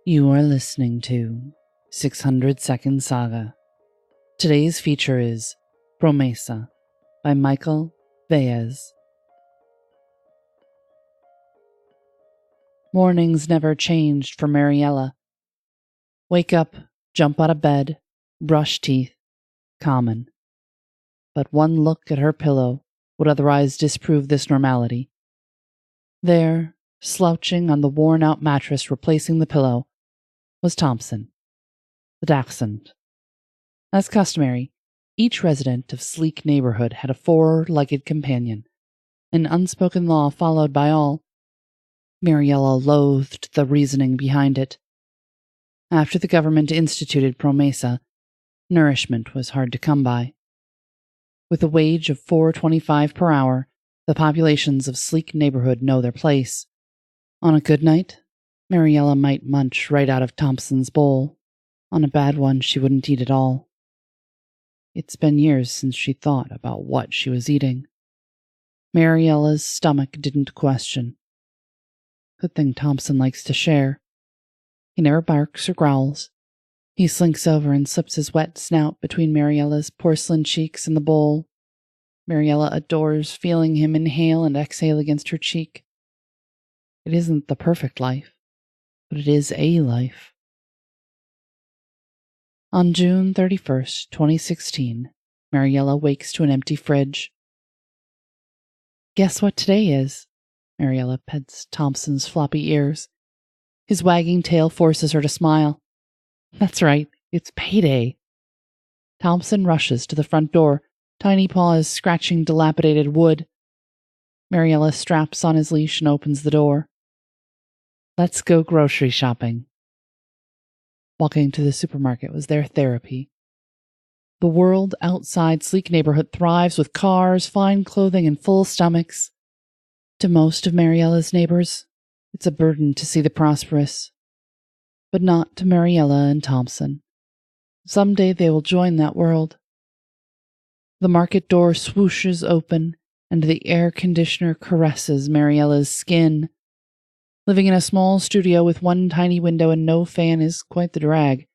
You are listening to 600 Second Saga. Today's feature is Promesa by Michael Baez. Mornings never changed for Mariella. Wake up, jump out of bed, brush teeth, common. But one look at her pillow would otherwise disprove this normality. There, slouching on the worn-out mattress replacing the pillow, was Thompson, the dachshund. As customary, each resident of Sleek neighborhood had a four-legged companion, an unspoken law followed by all. Mariella loathed the reasoning behind it. After the government instituted Promesa, nourishment was hard to come by. With a wage of $4.25 per hour, the populations of Sleek neighborhood know their place. On a good night, Mariella might munch right out of Thompson's bowl. On a bad one, she wouldn't eat at all. It's been years since she thought about what she was eating. Mariella's stomach didn't question. Good thing Thompson likes to share. He never barks or growls. He slinks over and slips his wet snout between Mariella's porcelain cheeks and the bowl. Mariella adores feeling him inhale and exhale against her cheek. It isn't the perfect life, but it is a life. On June 31st, 2016, Mariella wakes to an empty fridge. Guess what today is? Mariella pets Thompson's floppy ears. His wagging tail forces her to smile. That's right, it's payday. Thompson rushes to the front door, tiny paws scratching dilapidated wood. Mariella straps on his leash and opens the door. Let's go grocery shopping. Walking to the supermarket was their therapy. The world outside Sleek neighborhood thrives with cars, fine clothing, and full stomachs. To most of Mariella's neighbors, it's a burden to see the prosperous. But not to Mariella and Thompson. Someday they will join that world. The market door swooshes open, and the air conditioner caresses Mariella's skin. Living in a small studio with one tiny window and no fan is quite the drag.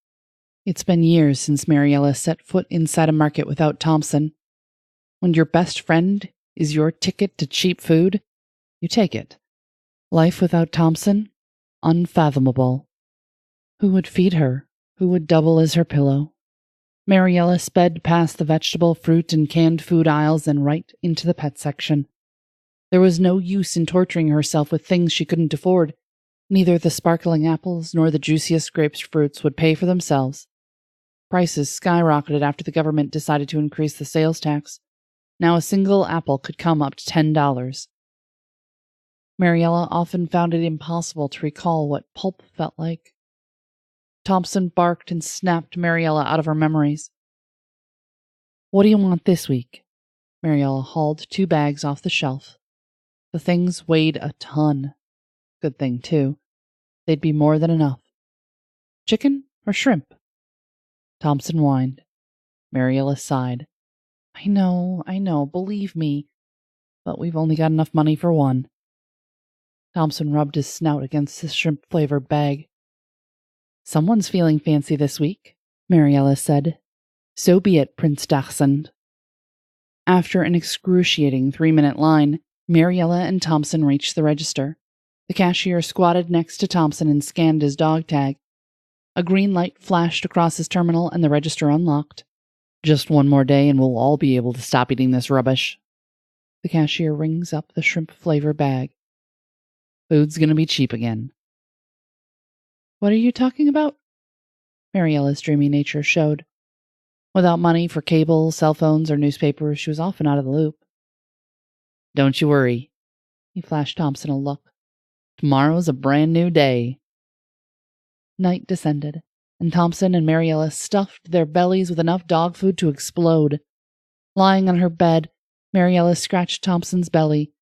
It's been years since Mariella set foot inside a market without Thompson. When your best friend is your ticket to cheap food, you take it. Life without Thompson? Unfathomable. Who would feed her? Who would double as her pillow? Mariella sped past the vegetable, fruit, and canned food aisles and right into the pet section. There was no use in torturing herself with things she couldn't afford. Neither the sparkling apples nor the juiciest grapefruits would pay for themselves. Prices skyrocketed after the government decided to increase the sales tax. Now a single apple could come up to $10. Mariella often found it impossible to recall what pulp felt like. Thompson barked and snapped Mariella out of her memories. What do you want this week? Mariella hauled 2 bags off the shelf. The things weighed a ton. Good thing, too. They'd be more than enough. Chicken or shrimp? Thompson whined. Mariella sighed. I know, believe me. But we've only got enough money for one. Thompson rubbed his snout against his shrimp-flavored bag. Someone's feeling fancy this week, Mariella said. So be it, Prince Dachshund. After an excruciating 3-minute line, Mariella and Thompson reached the register. The cashier squatted next to Thompson and scanned his dog tag. A green light flashed across his terminal and the register unlocked. Just one more day and we'll all be able to stop eating this rubbish. The cashier rings up the shrimp-flavor bag. Food's gonna be cheap again. What are you talking about? Mariella's dreamy nature showed. Without money for cable, cell phones, or newspapers, she was often out of the loop. Don't you worry. He flashed Thompson a look. Tomorrow's a brand new day. Night descended, and Thompson and Mariella stuffed their bellies with enough dog food to explode. Lying on her bed, Mariella scratched Thompson's belly.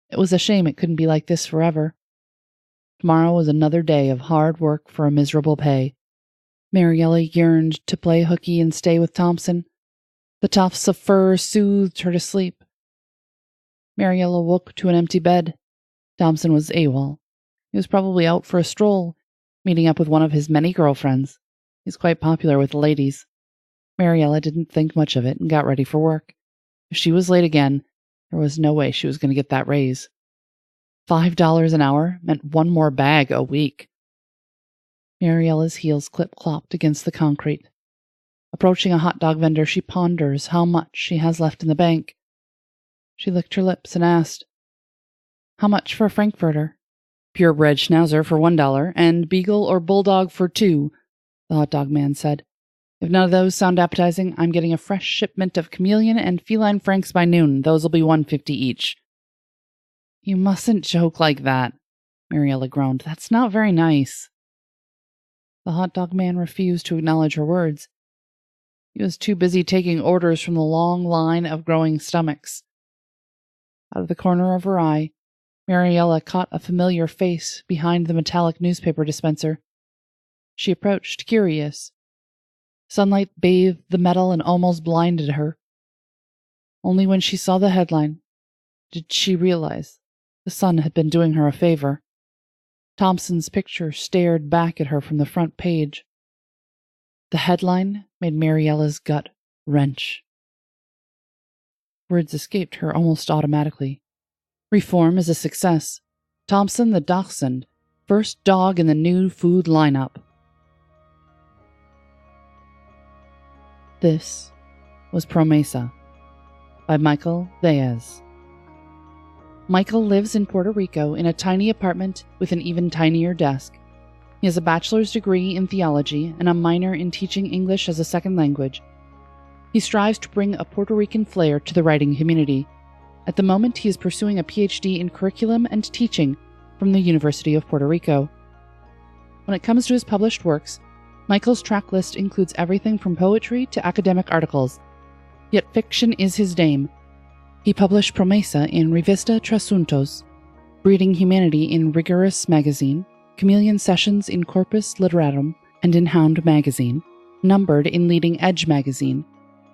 It was a shame it couldn't be like this forever. Tomorrow was another day of hard work for a miserable pay. Mariella yearned to play hooky and stay with Thompson. The tufts of fur soothed her to sleep. Mariella woke to an empty bed. Thompson was AWOL. He was probably out for a stroll. meeting up with one of his many girlfriends. He's quite popular with the ladies. Mariella didn't think much of it and got ready for work. If she was late again, there was no way she was going to get that raise. $5 an hour meant one more bag a week. Mariella's heels clip-clopped against the concrete. Approaching a hot dog vendor, she ponders how much she has left in the bank. She licked her lips and asked, "How much for a Frankfurter?" "Purebred Schnauzer for $1 and Beagle or Bulldog for $2, the hot dog man said. "If none of those sound appetizing, I'm getting a fresh shipment of chameleon and feline franks by noon. Those will be $1.50 each." "You mustn't joke like that," Mariella groaned. "That's not very nice." The hot dog man refused to acknowledge her words. He was too busy taking orders from the long line of growing stomachs. Out of the corner of her eye, Mariella caught a familiar face behind the metallic newspaper dispenser. She approached, curious. Sunlight bathed the metal and almost blinded her. Only when she saw the headline did she realize the sun had been doing her a favor. Thompson's picture stared back at her from the front page. The headline made Mariella's gut wrench. Words escaped her almost automatically. Reform is a success. Thompson the Dachshund, first dog in the new food lineup. This was Promesa by Michael Baez. Michael lives in Puerto Rico in a tiny apartment with an even tinier desk. He has a bachelor's degree in theology and a minor in teaching English as a second language. He strives to bring a Puerto Rican flair to the writing community. At the moment, he is pursuing a PhD in curriculum and teaching from the University of Puerto Rico. When it comes to his published works, Michael's track list includes everything from poetry to academic articles. Yet fiction is his name. He published Promesa in Revista Trasuntos, Breeding Humanity in Rigorous Magazine, Chameleon Sessions in Corpus Litterarum and in Hound Magazine, Numbered in Leading Edge Magazine,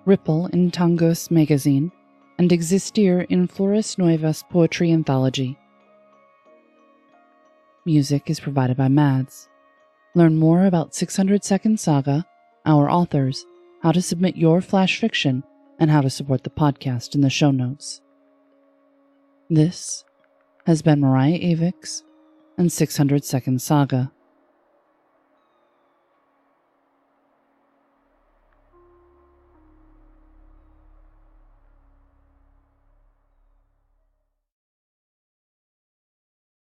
Ripple in Tonguas Magazine, and Existir in Flores Nuevas Poetry Anthology. Music is provided by Mads. Learn more about 600 Second Saga, our authors, how to submit your flash fiction, and how to support the podcast in the show notes. This has been Mariah Avix and 600 Second Saga.